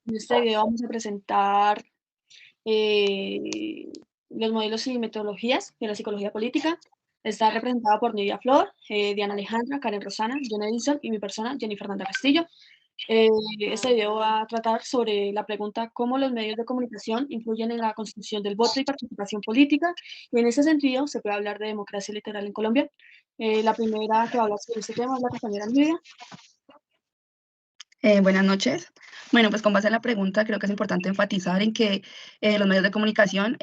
En este video vamos a presentar eh, los modelos y metodologías de la psicología política. Está representada por Nidia Flor, Diana Alejandra, Karen Rosana, John Edison y mi persona, Jenny Fernanda Castillo. Este video va a tratar sobre la pregunta cómo los medios de comunicación influyen en la construcción del voto y participación política. Y en ese sentido se puede hablar de democracia electoral en Colombia. La primera que va a hablar sobre este tema es la compañera Nidia. Buenas noches. Bueno, pues con base en la pregunta, creo que es importante enfatizar en que los medios de comunicación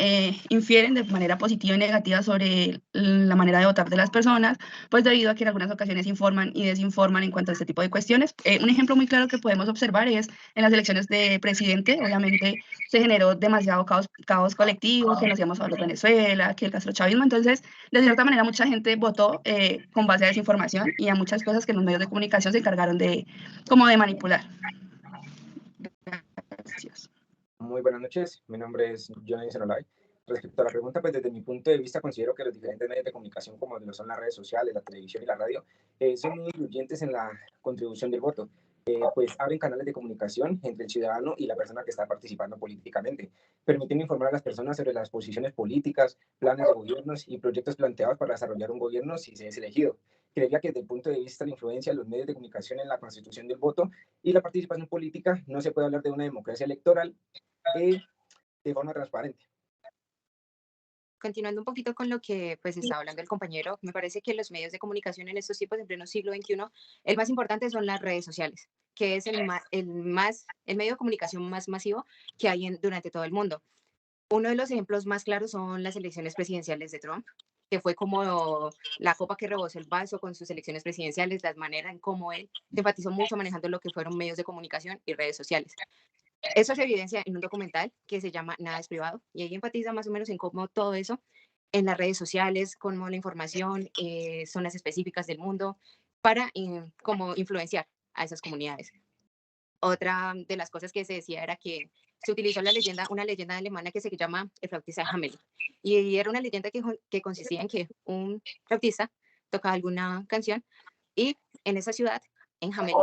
infieren de manera positiva y negativa sobre la manera de votar de las personas, pues debido a que en algunas ocasiones informan y desinforman en cuanto a este tipo de cuestiones. Un ejemplo muy claro que podemos observar es en las elecciones de presidente. Obviamente se generó demasiado caos colectivo, que nos íbamos a hablar de Venezuela, que el castrochavismo. Entonces, de cierta manera, mucha gente votó con base a desinformación y a muchas cosas que los medios de comunicación se encargaron de como de manipular. Gracias. Muy buenas noches, mi nombre es John Edison. Respecto a la pregunta, pues desde mi punto de vista considero que los diferentes medios de comunicación, como lo son las redes sociales, la televisión y la radio, son muy influyentes en la contribución del voto. Pues abren canales de comunicación entre el ciudadano y la persona que está participando políticamente, permitiendo informar a las personas sobre las posiciones políticas, planes de gobiernos y proyectos planteados para desarrollar un gobierno si se es elegido. Creería que desde el punto de vista de la influencia de los medios de comunicación en la constitución del voto y la participación política, no se puede hablar de una democracia electoral de forma transparente. Continuando un poquito con lo que pues estaba hablando el compañero, me parece que los medios de comunicación en estos tiempos, en pleno siglo XXI, el más importante son las redes sociales, que es el medio de comunicación más masivo que hay durante todo el mundo. Uno de los ejemplos más claros son las elecciones presidenciales de Trump, que fue como la copa que rebosó el vaso con sus elecciones presidenciales, la manera en cómo él se enfatizó mucho manejando lo que fueron medios de comunicación y redes sociales. Eso se evidencia en un documental que se llama Nada es privado, y ahí enfatiza más o menos en cómo todo eso en las redes sociales, cómo la información, zonas específicas del mundo, para cómo influenciar a esas comunidades. Otra de las cosas que se decía era que se utilizó una leyenda alemana que se llama el flautista de Hamelin, y era una leyenda que consistía en que un flautista tocaba alguna canción y en esa ciudad, en Hamelin,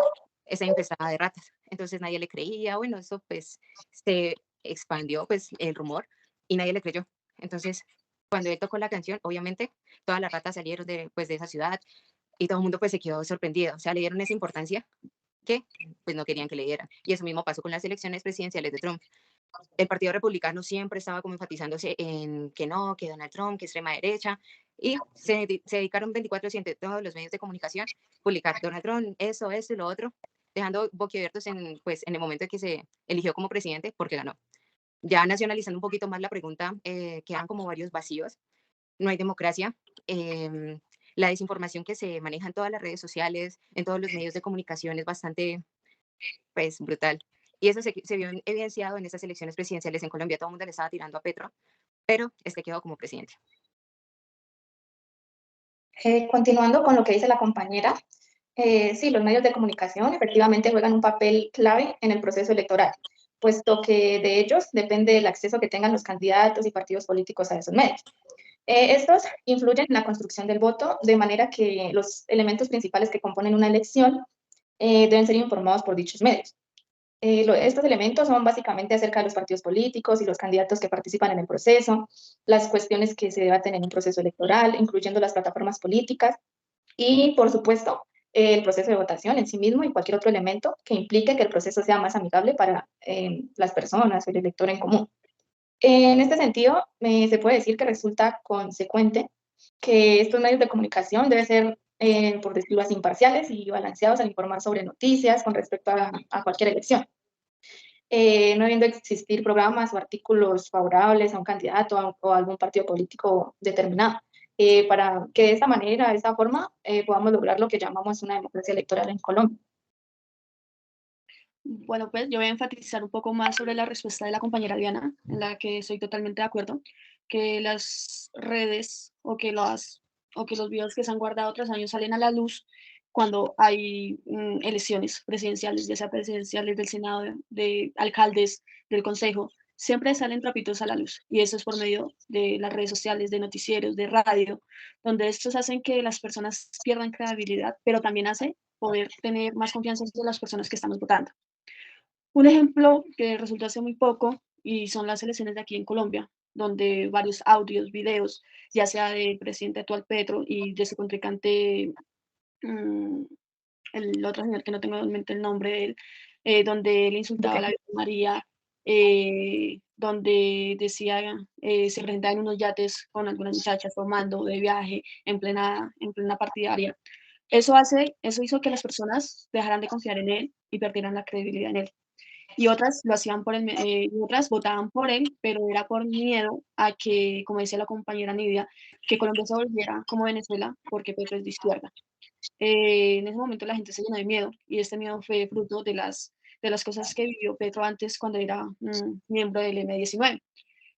está infestada de ratas. Entonces nadie le creía, bueno, eso pues se expandió pues el rumor y nadie le creyó. Entonces, cuando él tocó la canción, obviamente todas las ratas salieron pues, de esa ciudad y todo el mundo pues se quedó sorprendido. O sea, le dieron esa importancia que pues no querían que le dieran. Y eso mismo pasó con las elecciones presidenciales de Trump. El Partido Republicano siempre estaba como enfatizándose en que no, que Donald Trump, que extrema derecha, y se dedicaron 24/7 todos los medios de comunicación a publicar Donald Trump, eso y lo otro, dejando boquiabiertos pues, en el momento en que se eligió como presidente porque ganó. Ya nacionalizando un poquito más la pregunta, quedan como varios vacíos. No hay democracia. La desinformación que se maneja en todas las redes sociales, en todos los medios de comunicación es bastante pues, brutal. Y eso se vio evidenciado en esas elecciones presidenciales en Colombia. Todo el mundo le estaba tirando a Petro, pero este quedó como presidente. Continuando con lo que dice la compañera, sí, los medios de comunicación efectivamente juegan un papel clave en el proceso electoral, puesto que de ellos depende el acceso que tengan los candidatos y partidos políticos a esos medios. Estos influyen en la construcción del voto, de manera que los elementos principales que componen una elección deben ser informados por dichos medios. Estos elementos son básicamente acerca de los partidos políticos y los candidatos que participan en el proceso, las cuestiones que se debaten en un proceso electoral, incluyendo las plataformas políticas y, por supuesto, el proceso de votación en sí mismo y cualquier otro elemento que implique que el proceso sea más amigable para las personas o el elector en común. En este sentido, se puede decir que resulta consecuente que estos medios de comunicación deben ser, por decirlo así, imparciales y balanceados al informar sobre noticias con respecto a cualquier elección. No debiendo existir programas o artículos favorables a un candidato o a algún partido político determinado, para que de esta manera, de esta forma, podamos lograr lo que llamamos una democracia electoral en Colombia. Bueno, pues yo voy a enfatizar un poco más sobre la respuesta de la compañera Diana, en la que estoy totalmente de acuerdo, que las redes o que los videos que se han guardado tras años salen a la luz cuando hay elecciones presidenciales, ya sea presidenciales del Senado, de alcaldes, del Consejo, siempre salen trapitos a la luz. Y eso es por medio de las redes sociales, de noticieros, de radio, donde estos hacen que las personas pierdan credibilidad, pero también hace poder tener más confianza de las personas que estamos votando. Un ejemplo que resultó hace muy poco y son las elecciones de aquí en Colombia, donde varios audios, videos, ya sea del presidente actual Petro y de su contrincante, mm, el otro señor que no tengo en mente el nombre de él, donde él insultaba a la Virgen María, donde decía, se presentaba en unos yates con algunas muchachas tomando de viaje en plena partidaria. Eso hizo que las personas dejaran de confiar en él y perdieran la credibilidad en él. Y otras lo hacían y otras votaban por él, pero era por miedo a que, como decía la compañera Nidia, que Colombia se volviera como Venezuela, porque Petro es de izquierda. En ese momento la gente se llenó de miedo y este miedo fue fruto de las cosas que vivió Petro antes cuando era miembro del M-19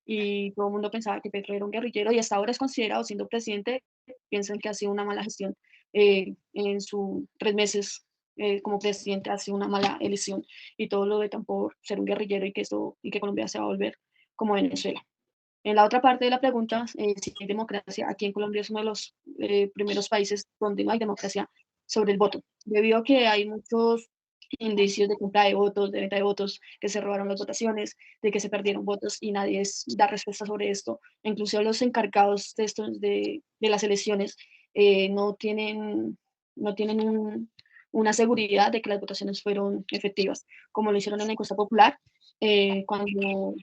y todo el mundo pensaba que Petro era un guerrillero y hasta ahora es considerado, siendo presidente, piensan que ha sido una mala gestión. En sus 3 meses como presidente ha sido una mala elección y todos lo vetan por ser un guerrillero y que Colombia se va a volver como Venezuela. En la otra parte de la pregunta, si hay democracia, aquí en Colombia es uno de los primeros países donde no hay democracia sobre el voto, debido a que hay muchos indicios de compra de votos, de venta de votos, que se robaron las votaciones, de que se perdieron votos y nadie da respuesta sobre esto. Incluso los encargados de las elecciones no tienen, no tienen una seguridad de que las votaciones fueron efectivas, como lo hicieron en la encuesta popular cuando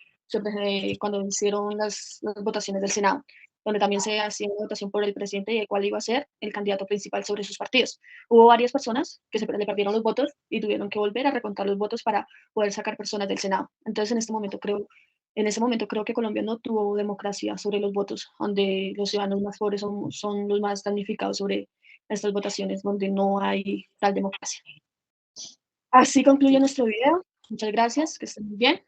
hicieron las votaciones del Senado, donde también se hacía una votación por el presidente y el cual iba a ser el candidato principal sobre sus partidos. Hubo varias personas que le perdieron los votos y tuvieron que volver a recontar los votos para poder sacar personas del Senado. Entonces, en ese momento creo que Colombia no tuvo democracia sobre los votos, donde los ciudadanos más pobres son los más damnificados sobre estas votaciones, donde no hay tal democracia. Así concluye nuestro video. Muchas gracias, que estén muy bien.